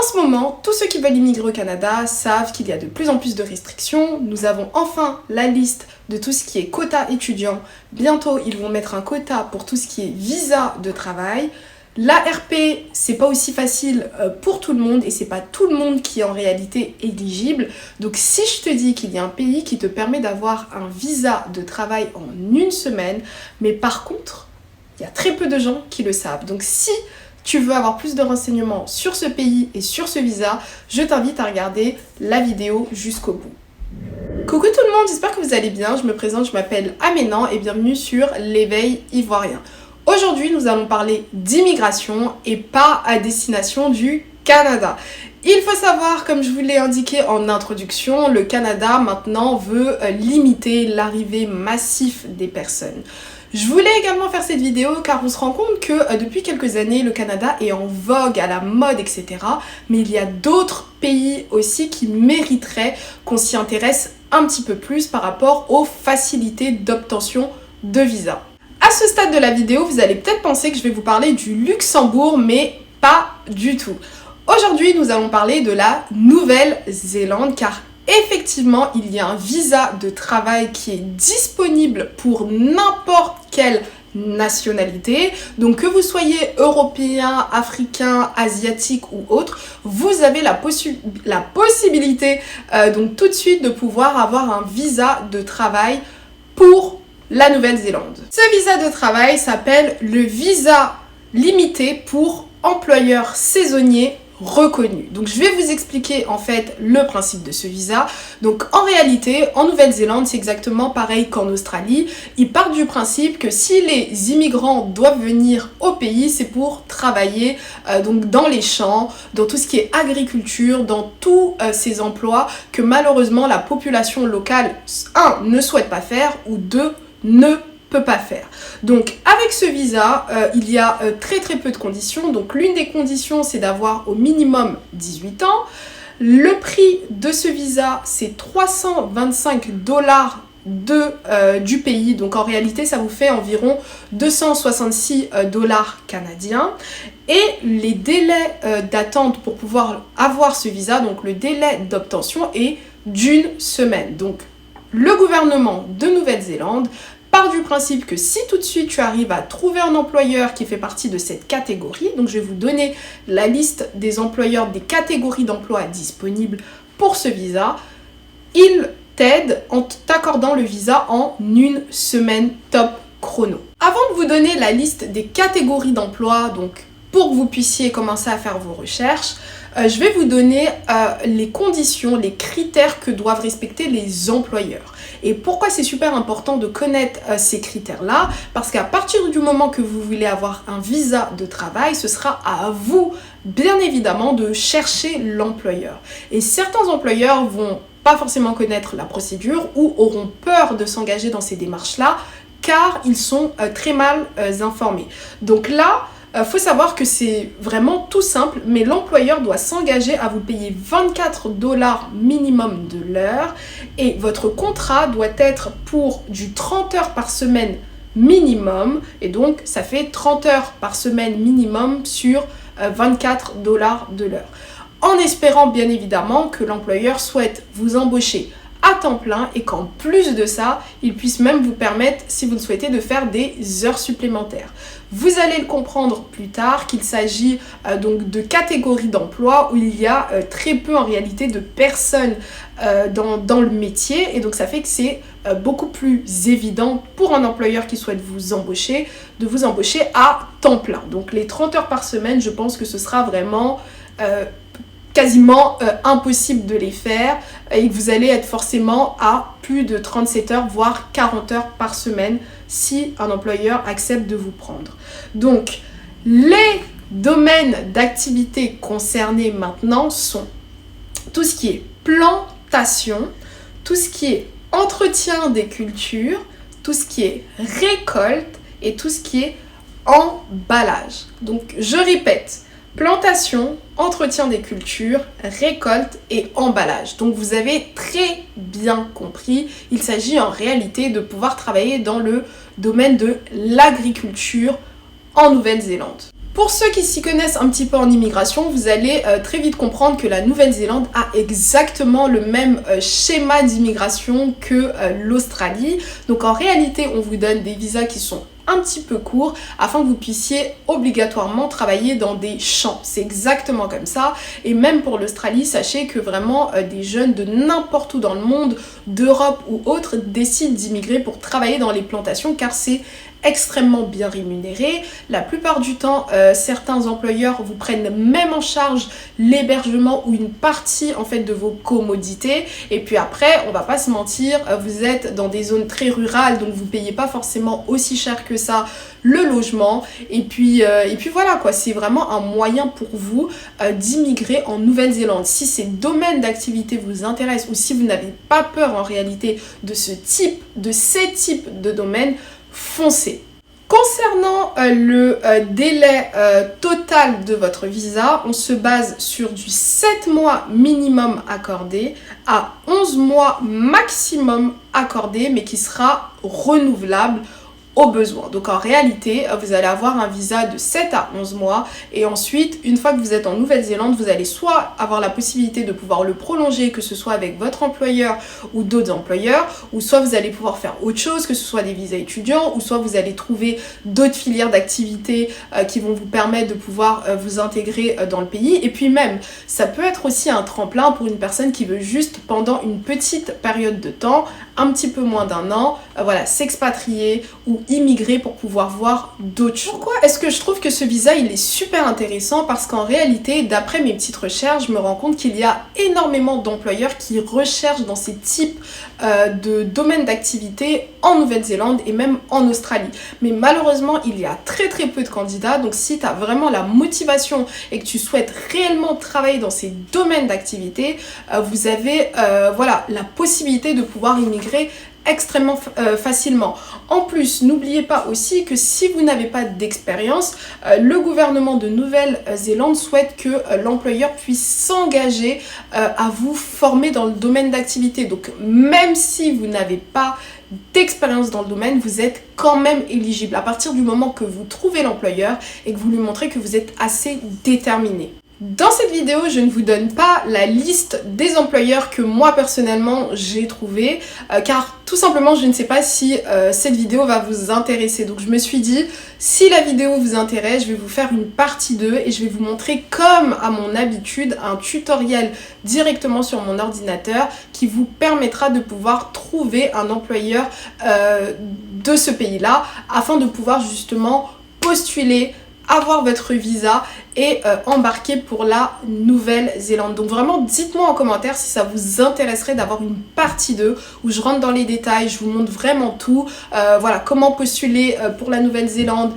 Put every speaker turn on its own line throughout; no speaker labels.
En ce moment, tous ceux qui veulent immigrer au Canada savent qu'il y a de plus en plus de restrictions. Nous avons enfin la liste de tout ce qui est quota étudiant. Bientôt, ils vont mettre un quota pour tout ce qui est visa de travail. L'ARP, c'est pas aussi facile pour tout le monde et c'est pas tout le monde qui est en réalité éligible. Donc si je te dis qu'il y a un pays qui te permet d'avoir un visa de travail en une semaine, mais par contre, il y a très peu de gens qui le savent. Donc si tu veux avoir plus de renseignements sur ce pays et sur ce visa, je t'invite à regarder la vidéo jusqu'au bout. Coucou tout le monde, j'espère que vous allez bien. Je me présente, je m'appelle Aménan et bienvenue sur l'éveil ivoirien. Aujourd'hui, nous allons parler d'immigration et pas à destination du Canada. Il faut savoir, comme je vous l'ai indiqué en introduction, le Canada maintenant veut limiter l'arrivée massive des personnes. Je voulais également faire cette vidéo car on se rend compte que depuis quelques années, le Canada est en vogue, à la mode, etc. Mais il y a d'autres pays aussi qui mériteraient qu'on s'y intéresse un petit peu plus par rapport aux facilités d'obtention de visa. À ce stade de la vidéo, vous allez peut-être penser que je vais vous parler du Luxembourg, mais pas du tout. Aujourd'hui, nous allons parler de la Nouvelle-Zélande car effectivement, il y a un visa de travail qui est disponible pour n'importe quelle nationalité. Donc que vous soyez européen, africain, asiatique ou autre, vous avez la possibilité donc tout de suite de pouvoir avoir un visa de travail pour la Nouvelle-Zélande. Ce visa de travail s'appelle le visa limité pour employeurs saisonniers reconnus. Donc je vais vous expliquer en fait le principe de ce visa. Donc en réalité, en Nouvelle-Zélande, c'est exactement pareil qu'en Australie. Ils partent du principe que si les immigrants doivent venir au pays, c'est pour travailler donc dans les champs, dans tout ce qui est agriculture, dans tous ces emplois que malheureusement la population locale, un, ne souhaite pas faire ou deux, ne peut pas faire. Donc avec ce visa, il y a très peu de conditions. Donc l'une des conditions, c'est d'avoir au minimum 18 ans. Le prix de ce visa, c'est 325 $ du pays. Donc en réalité, ça vous fait environ 266 $ canadiens. Et les délais d'attente pour pouvoir avoir ce visa, donc le délai d'obtention est d'une semaine. Donc le gouvernement de Nouvelle-Zélande part du principe que si tout de suite tu arrives à trouver un employeur qui fait partie de cette catégorie, donc je vais vous donner la liste des employeurs, des catégories d'emploi disponibles pour ce visa, il t'aide en t'accordant le visa en une semaine top chrono. Avant de vous donner la liste des catégories d'emploi, donc pour que vous puissiez commencer à faire vos recherches, je vais vous donner les conditions, les critères que doivent respecter les employeurs. Et pourquoi c'est super important de connaître ces critères-là? Parce qu'à partir du moment que vous voulez avoir un visa de travail, ce sera à vous, bien évidemment, de chercher l'employeur. Et certains employeurs vont pas forcément connaître la procédure ou auront peur de s'engager dans ces démarches-là car ils sont très mal informés. Donc là, faut savoir que c'est vraiment tout simple, mais l'employeur doit s'engager à vous payer 24 $ minimum de l'heure et votre contrat doit être pour du 30 heures par semaine minimum et donc ça fait 30 heures par semaine minimum sur 24 $ de l'heure. En espérant bien évidemment que l'employeur souhaite vous embaucher à temps plein et qu'en plus de ça, il puisse même vous permettre, si vous le souhaitez, de faire des heures supplémentaires. Vous allez le comprendre plus tard qu'il s'agit donc de catégories d'emploi où il y a très peu en réalité de personnes dans le métier et donc ça fait que c'est beaucoup plus évident pour un employeur qui souhaite vous embaucher, de vous embaucher à temps plein. Donc les 30 heures par semaine, je pense que ce sera vraiment quasiment impossible de les faire et que vous allez être forcément à plus de 37 heures voire 40 heures par semaine si un employeur accepte de vous prendre. Donc les domaines d'activité concernés maintenant sont tout ce qui est plantation, tout ce qui est entretien des cultures, tout ce qui est récolte et tout ce qui est emballage. Donc je répète, plantation, entretien des cultures, récolte et emballage. Donc vous avez très bien compris, il s'agit en réalité de pouvoir travailler dans le domaine de l'agriculture en Nouvelle-Zélande. Pour ceux qui s'y connaissent un petit peu en immigration, vous allez très vite comprendre que la Nouvelle-Zélande a exactement le même schéma d'immigration que l'Australie. Donc en réalité, on vous donne des visas qui sont un petit peu courts afin que vous puissiez obligatoirement travailler dans des champs. C'est exactement comme ça. Et même pour l'Australie, sachez que vraiment des jeunes de n'importe où dans le monde, d'Europe ou autre, décident d'immigrer pour travailler dans les plantations car c'est extrêmement bien rémunéré. La plupart du temps, certains employeurs vous prennent même en charge l'hébergement ou une partie en fait de vos commodités. Et puis après, on va pas se mentir, vous êtes dans des zones très rurales, donc vous payez pas forcément aussi cher que ça le logement. Et puis voilà quoi, c'est vraiment un moyen pour vous d'immigrer en Nouvelle-Zélande. Si ces domaines d'activité vous intéressent ou si vous n'avez pas peur en réalité de ces types de domaines, foncez. Concernant le délai total de votre visa, on se base sur du 7 mois minimum accordé à 11 mois maximum accordé, mais qui sera renouvelable au besoin. Donc en réalité, vous allez avoir un visa de 7 à 11 mois et ensuite, une fois que vous êtes en Nouvelle-Zélande, vous allez soit avoir la possibilité de pouvoir le prolonger, que ce soit avec votre employeur ou d'autres employeurs, ou soit vous allez pouvoir faire autre chose, que ce soit des visas étudiants, ou soit vous allez trouver d'autres filières d'activité qui vont vous permettre de pouvoir vous intégrer dans le pays. Et puis même, ça peut être aussi un tremplin pour une personne qui veut juste, pendant une petite période de temps, un petit peu moins d'un an, voilà, s'expatrier ou immigrer pour pouvoir voir d'autres choses. Pourquoi est-ce que je trouve que ce visa il est super intéressant? Parce qu'en réalité, d'après mes petites recherches, je me rends compte qu'il y a énormément d'employeurs qui recherchent dans ces types de domaines d'activité en Nouvelle-Zélande et même en Australie. Mais malheureusement, il y a très peu de candidats, donc si tu as vraiment la motivation et que tu souhaites réellement travailler dans ces domaines d'activité, vous avez voilà, la possibilité de pouvoir immigrer extrêmement facilement. En plus, n'oubliez pas aussi que si vous n'avez pas d'expérience, le gouvernement de Nouvelle-Zélande souhaite que l'employeur puisse s'engager à vous former dans le domaine d'activité. Donc même si vous n'avez pas d'expérience dans le domaine, vous êtes quand même éligible à partir du moment que vous trouvez l'employeur et que vous lui montrez que vous êtes assez déterminé. Dans cette vidéo, je ne vous donne pas la liste des employeurs que moi personnellement j'ai trouvé car tout simplement je ne sais pas si cette vidéo va vous intéresser. Donc je me suis dit, si la vidéo vous intéresse, je vais vous faire une partie 2 et je vais vous montrer comme à mon habitude un tutoriel directement sur mon ordinateur qui vous permettra de pouvoir trouver un employeur de ce pays-là afin de pouvoir justement postuler, avoir votre visa et embarquer pour la Nouvelle-Zélande. Donc vraiment dites-moi en commentaire si ça vous intéresserait d'avoir une partie 2 où je rentre dans les détails, je vous montre vraiment tout, voilà, comment postuler pour la Nouvelle-Zélande,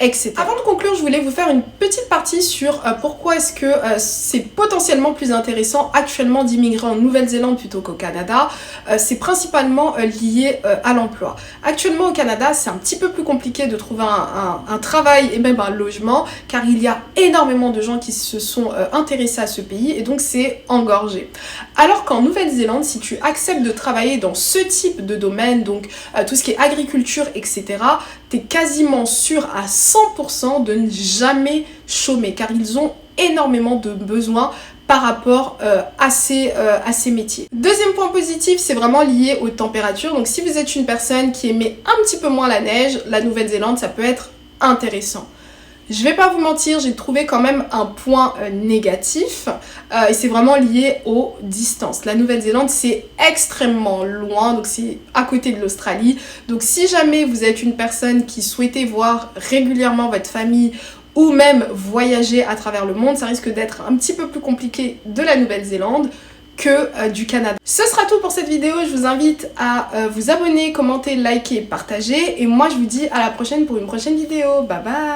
etc. Avant de conclure, je voulais vous faire une petite partie sur pourquoi est-ce que c'est potentiellement plus intéressant actuellement d'immigrer en Nouvelle-Zélande plutôt qu'au Canada. C'est principalement lié à l'emploi. Actuellement au Canada, c'est un petit peu plus compliqué de trouver un travail et même un logement car il y a énormément de gens qui se sont intéressés à ce pays et donc c'est engorgé. Alors qu'en Nouvelle-Zélande, si tu acceptes de travailler dans ce type de domaine, donc tout ce qui est agriculture, etc., tu es quasiment sûr à 100% de ne jamais chômer car ils ont énormément de besoins par rapport à ces métiers. Deuxième point positif, c'est vraiment lié aux températures. Donc si vous êtes une personne qui aimait un petit peu moins la neige, la Nouvelle-Zélande, ça peut être intéressant. Je vais pas vous mentir, j'ai trouvé quand même un point négatif et c'est vraiment lié aux distances. La Nouvelle-Zélande, c'est extrêmement loin, donc c'est à côté de l'Australie. Donc si jamais vous êtes une personne qui souhaitait voir régulièrement votre famille ou même voyager à travers le monde, ça risque d'être un petit peu plus compliqué de la Nouvelle-Zélande que du Canada. Ce sera tout pour cette vidéo, je vous invite à vous abonner, commenter, liker, partager et moi je vous dis à la prochaine pour une prochaine vidéo. Bye bye.